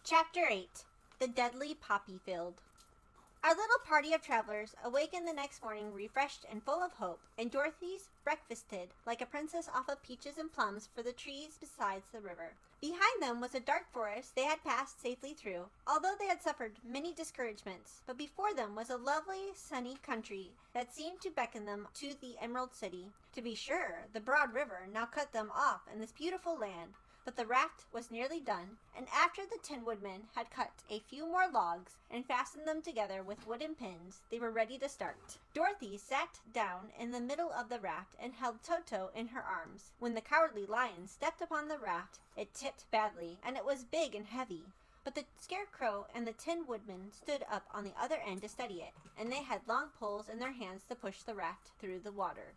Chapter 8. The Deadly Poppy Field. Our little party of travelers awakened the next morning refreshed and full of hope, and Dorothy's breakfasted like a princess off of peaches and plums for the trees beside the river. Behind them was a dark forest they had passed safely through, although they had suffered many discouragements, but before them was a lovely sunny country that seemed to beckon them to the Emerald City. To be sure, the broad river now cut them off in this beautiful land, but the raft was nearly done, and after the Tin Woodman had cut a few more logs and fastened them together with wooden pins, they were ready to start. Dorothy sat down in the middle of the raft and held Toto in her arms. When the Cowardly Lion stepped upon the raft, it tipped badly, and it was big and heavy. But the Scarecrow and the Tin Woodman stood up on the other end to steady it, and they had long poles in their hands to push the raft through the water.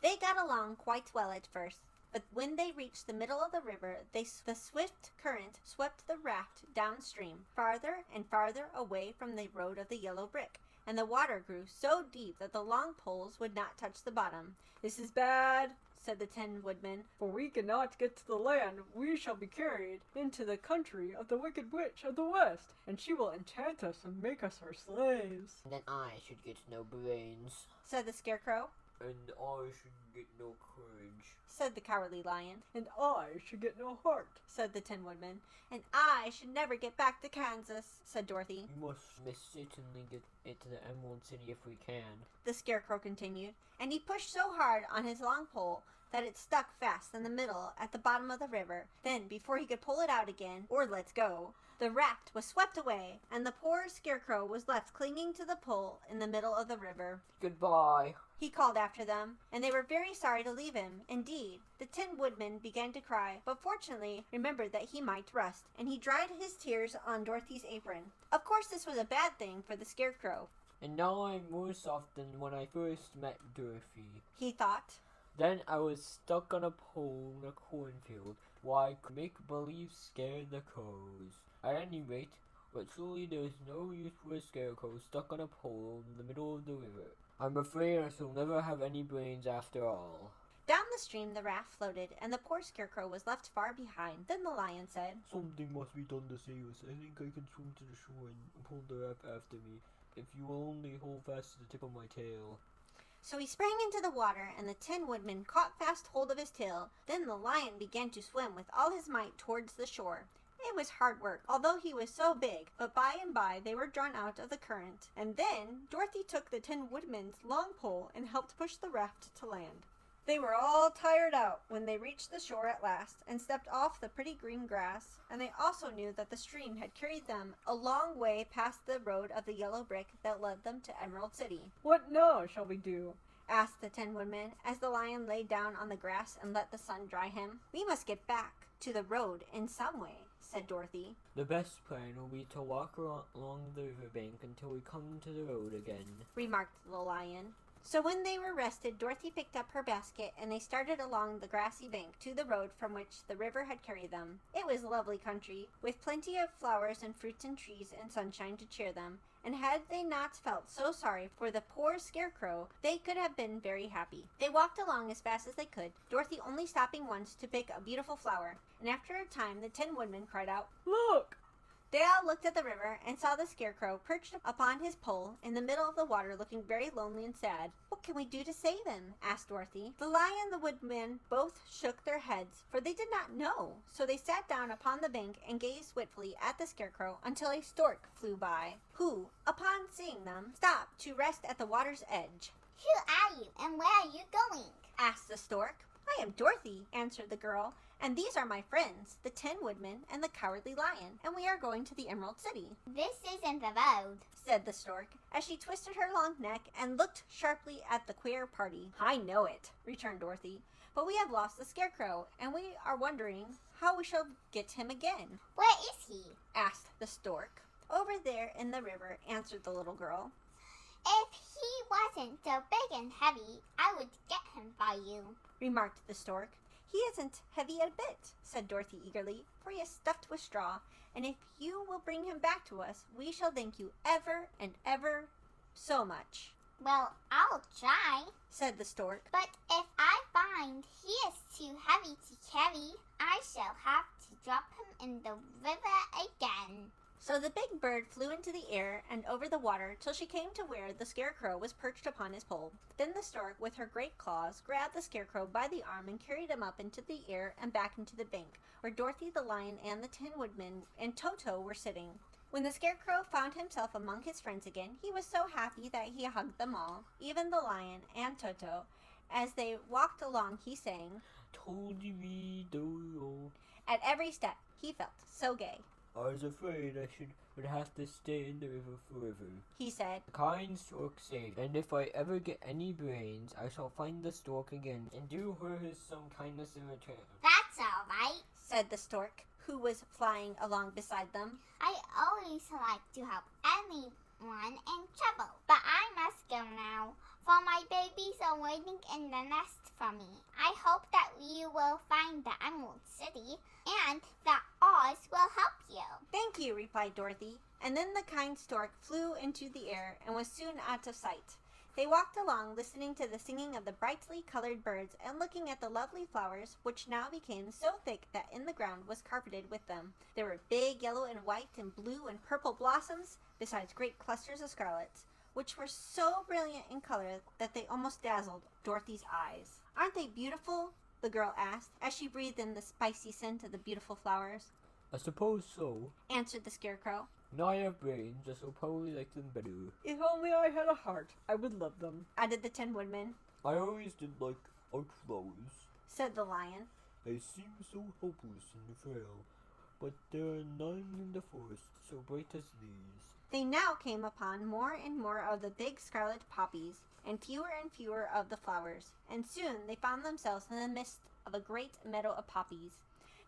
They got along quite well at first, but when they reached the middle of the river, the swift current swept the raft downstream, farther and farther away from the road of the yellow brick, and the water grew so deep that the long poles would not touch the bottom. "This is bad," said the Tin Woodman, "for we cannot get to the land. We shall be carried into the country of the Wicked Witch of the West, and she will enchant us and make us her slaves." "Then I should get no brains," said the Scarecrow. "and I should get no courage," said the Cowardly Lion. "And I should get no heart," said the Tin Woodman. "And I should never get back to Kansas," said Dorothy. "We must certainly get it to the Emerald City if we can," the Scarecrow continued, and he pushed so hard on his long pole that it stuck fast in the middle at the bottom of the river. Then, before he could pull it out again, or let go, the raft was swept away, and the poor Scarecrow was left clinging to the pole in the middle of the river. "Goodbye," he called after them, and they were very sorry to leave him. Indeed, the Tin Woodman began to cry, but fortunately remembered that he might rust, and he dried his tears on Dorothy's apron. Of course this was a bad thing for the Scarecrow. "And now I'm worse off than when I first met Dorothy," he thought. "Then I was stuck on a pole in a cornfield while I could make believe scare the crows. At any rate, but surely there is no use for a scarecrow stuck on a pole in the middle of the river. I'm afraid I shall never have any brains after all." Down the stream the raft floated, and the poor Scarecrow was left far behind. Then the Lion said, "Something must be done to save us. I think I can swim to the shore and pull the raft after me, if you will only hold fast to the tip of my tail." So he sprang into the water, and the Tin Woodman caught fast hold of his tail. Then the Lion began to swim with all his might towards the shore. It was hard work, although he was so big, but by and by they were drawn out of the current, and then Dorothy took the Tin Woodman's long pole and helped push the raft to land. They were all tired out when they reached the shore at last and stepped off the pretty green grass, and they also knew that the stream had carried them a long way past the road of the yellow brick that led them to Emerald City. "What now shall we do?" asked the Tin Woodman as the Lion lay down on the grass and let the sun dry him. "We must get back to the road in some way," said Dorothy. "The best plan will be to walk along the riverbank until we come to the road again," remarked the Lion. So when they were rested, Dorothy picked up her basket and they started along the grassy bank to the road from which the river had carried them. It was lovely country, with plenty of flowers and fruits and trees and sunshine to cheer them, and had they not felt so sorry for the poor Scarecrow, they could have been very happy. They walked along as fast as they could, Dorothy only stopping once to pick a beautiful flower, and after a time the Tin Woodman cried out, "Look!" They all looked at the river and saw the Scarecrow perched upon his pole in the middle of the water looking very lonely and sad. "What can we do to save him?" asked Dorothy. The Lion and the Woodman both shook their heads, for they did not know, so they sat down upon the bank and gazed wistfully at the Scarecrow until a stork flew by, who, upon seeing them, stopped to rest at the water's edge. "Who are you, and where are you going?" asked the stork. "I am Dorothy," answered the girl, "and these are my friends, the Tin Woodman and the Cowardly Lion, and we are going to the Emerald City." "This isn't the road," said the stork, as she twisted her long neck and looked sharply at the queer party. "I know it," returned Dorothy, "but we have lost the Scarecrow, and we are wondering how we shall get him again." "Where is he?" asked the stork. "Over there in the river," answered the little girl. "If he wasn't so big and heavy, I would get him for you," remarked the stork. "He isn't heavy a bit," said Dorothy eagerly, "for he is stuffed with straw, and if you will bring him back to us, we shall thank you ever and ever so much." "Well, I'll try," said the stork. "but if I find he is too heavy to carry, I shall have to drop him in the river again." So the big bird flew into the air and over the water till she came to where the Scarecrow was perched upon his pole. Then the stork, with her great claws, grabbed the Scarecrow by the arm and carried him up into the air and back into the bank, where Dorothy the lion and the Tin Woodman and Toto were sitting. When the Scarecrow found himself among his friends again, he was so happy that he hugged them all, even the lion and Toto. As they walked along, he sang, "Told-me-do." At every step, he felt so gay. I was afraid I would have to stay in the river forever. He said, The kind stork saved, and if I ever get any brains, I shall find the stork again and do her some kindness in return. That's all right. said the stork, who was flying along beside them. I always like to help anyone in trouble. But I must go now, for my babies are waiting in the nest for me. I hope that you will find the Emerald City and that Oz will help you. Thank you, replied Dorothy, and then the kind stork flew into the air and was soon out of sight. They walked along, listening to the singing of the brightly colored birds and looking at the lovely flowers, which now became so thick that in the ground was carpeted with them. There were big yellow and white and blue and purple blossoms, besides great clusters of scarlets, which were so brilliant in color that they almost dazzled Dorothy's eyes. Aren't they beautiful? The girl asked, as she breathed in the spicy scent of the beautiful flowers. I suppose so. Answered the Scarecrow. Now I have brains, I shall probably like them better. If only I had a heart, I would love them. Added the Tin Woodman. I always did like art flowers. Said the Lion. They seem so hopeless and frail, but there are none in the forest so bright as these. They now came upon more and more of the big scarlet poppies, and fewer of the flowers, and soon they found themselves in the midst of a great meadow of poppies.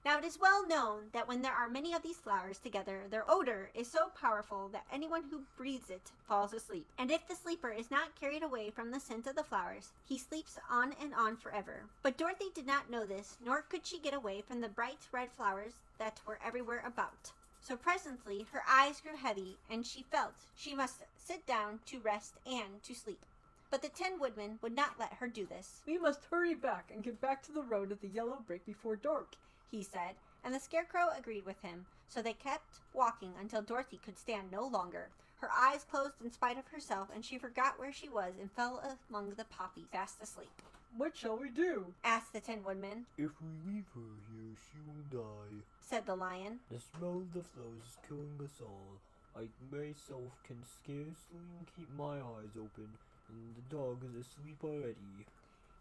Now it is well known that when there are many of these flowers together, their odor is so powerful that anyone who breathes it falls asleep. And if the sleeper is not carried away from the scent of the flowers, he sleeps on and on forever. But Dorothy did not know this, nor could she get away from the bright red flowers that were everywhere about. So presently her eyes grew heavy, and she felt she must sit down to rest and to sleep. But the Tin Woodman would not let her do this. We must hurry back and get back to the road at the yellow brick before dark, he said, and the Scarecrow agreed with him. So they kept walking until Dorothy could stand no longer. Her eyes closed in spite of herself, and she forgot where she was and fell among the poppies, fast asleep. What shall we do? Asked the Tin Woodman. If we leave her here, she will die. Said the Lion. The smell of the flowers is killing us all. I myself can scarcely keep my eyes open, and the dog is asleep already.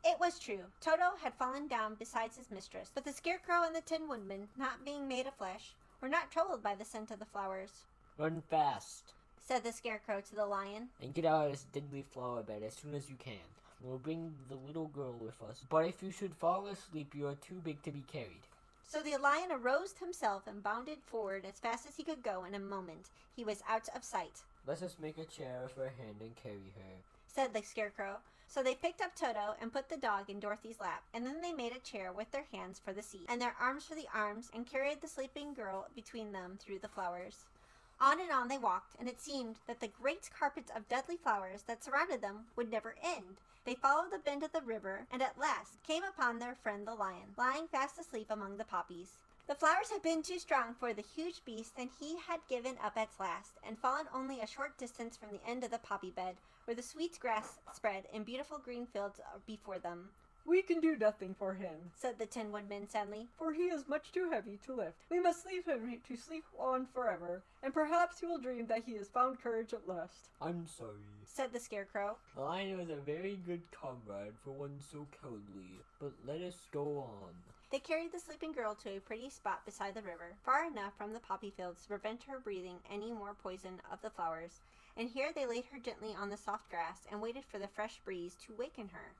It was true. Toto had fallen down beside his mistress, but the Scarecrow and the Tin Woodman, not being made of flesh, were not troubled by the scent of the flowers. Run fast, said the Scarecrow to the Lion. and get out of this deadly flower bed as soon as you can. We'll bring the little girl with us, but if you should fall asleep, you are too big to be carried. So the Lion arose himself and bounded forward as fast as he could go. In a moment, he was out of sight. Let us make a chair of her hand and carry her. Said the Scarecrow. So they picked up Toto and put the dog in Dorothy's lap, and then they made a chair with their hands for the seat, and their arms for the arms, and carried the sleeping girl between them through the flowers. On and on they walked, and it seemed that the great carpet of deadly flowers that surrounded them would never end. They followed the bend of the river, and at last came upon their friend the Lion, lying fast asleep among the poppies. The flowers had been too strong for the huge beast, and he had given up at last, and fallen only a short distance from the end of the poppy bed, where the sweet grass spread in beautiful green fields before them. We can do nothing for him, Said the Tin Woodman sadly. for he is much too heavy to lift. We must leave him to sleep on forever, and perhaps he will dream that he has found courage at last. I'm sorry. Said the Scarecrow. The Lion was a very good comrade for one so cowardly, but let us go on. They carried the sleeping girl to a pretty spot beside the river, far enough from the poppy fields to prevent her breathing any more poison of the flowers, and here they laid her gently on the soft grass and waited for the fresh breeze to waken her.